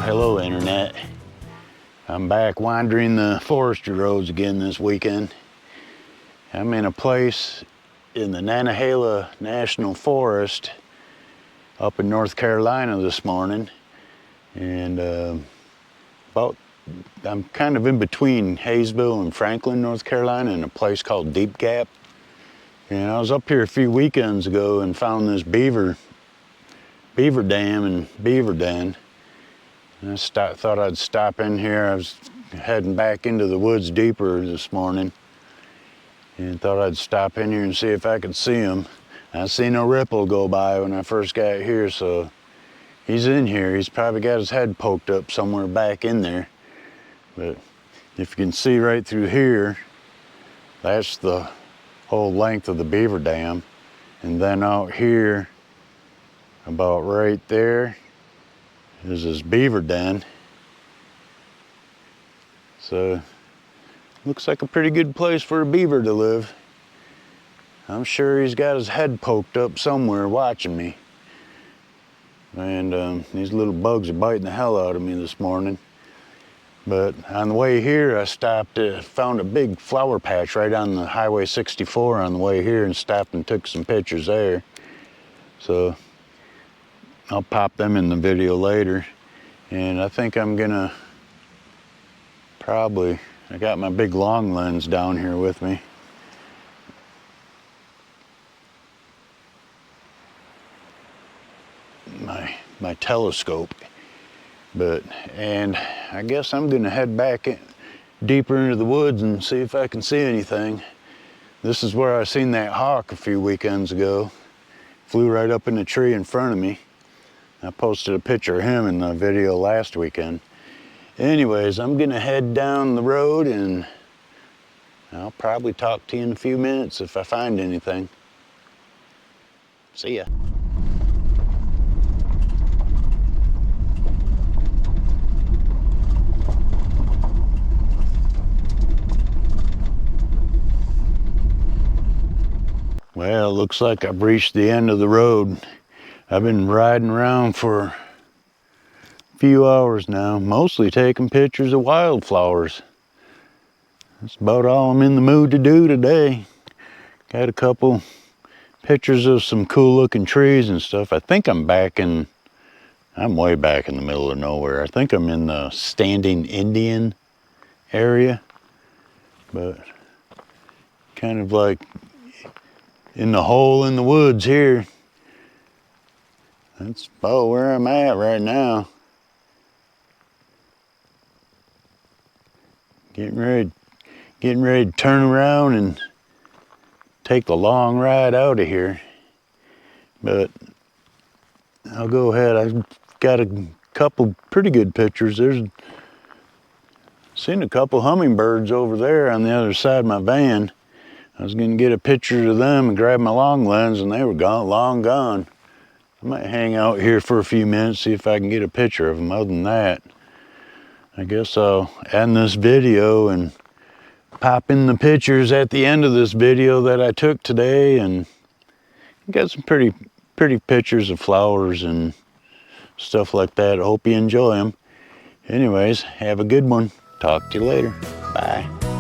hello internet. I'm back wandering the forestry roads again this weekend. I'm in a place in the Nantahala National Forest up in North Carolina this morning, and I'm kind of in between Hayesville and Franklin, North Carolina, in a place called Deep Gap. And I was up here a few weekends ago and found this beaver dam and beaver den. And I thought I'd stop in here. I was heading back into the woods deeper this morning and thought I'd stop in here and see if I could see him. I seen a ripple go by when I first got here, so he's in here. He's probably got his head poked up somewhere back in there. But if you can see right through here, that's the whole length of the beaver dam. And then out here, about right there, is his beaver den. So looks like a pretty good place for a beaver to live. I'm sure he's got his head poked up somewhere watching me. And these little bugs are biting the hell out of me this morning. But on the way here, I stopped, found a big flower patch right on the Highway 64 on the way here, and stopped and took some pictures there. So I'll pop them in the video later. And I think I'm gonna I got my big long lens down here with me. My telescope. And I guess I'm gonna head back deeper into the woods and see if I can see anything. This is where I seen that hawk a few weekends ago. Flew right up in the tree in front of me. I posted a picture of him in the video last weekend. Anyways, I'm gonna head down the road and I'll probably talk to you in a few minutes if I find anything. See ya. Well, looks like I've reached the end of the road. I've been riding around for a few hours now, mostly taking pictures of wildflowers. That's about all I'm in the mood to do today. Got a couple pictures of some cool looking trees and stuff. I think I'm way back in the middle of nowhere. I think I'm in the Standing Indian area, but kind of like in the hole in the woods here. That's about where I'm at right now. Getting ready to turn around and take the long ride out of here. But I'll go ahead. I've got a couple pretty good pictures. Seen a couple hummingbirds over there on the other side of my van. I was gonna get a picture of them and grab my long lens, and they were long gone. I might hang out here for a few minutes, see if I can get a picture of them. Other than that, I guess I'll end this video and pop in the pictures at the end of this video that I took today, and got some pretty pictures of flowers and stuff like that. I hope you enjoy them. Anyways, have a good one. Talk to you later. Bye.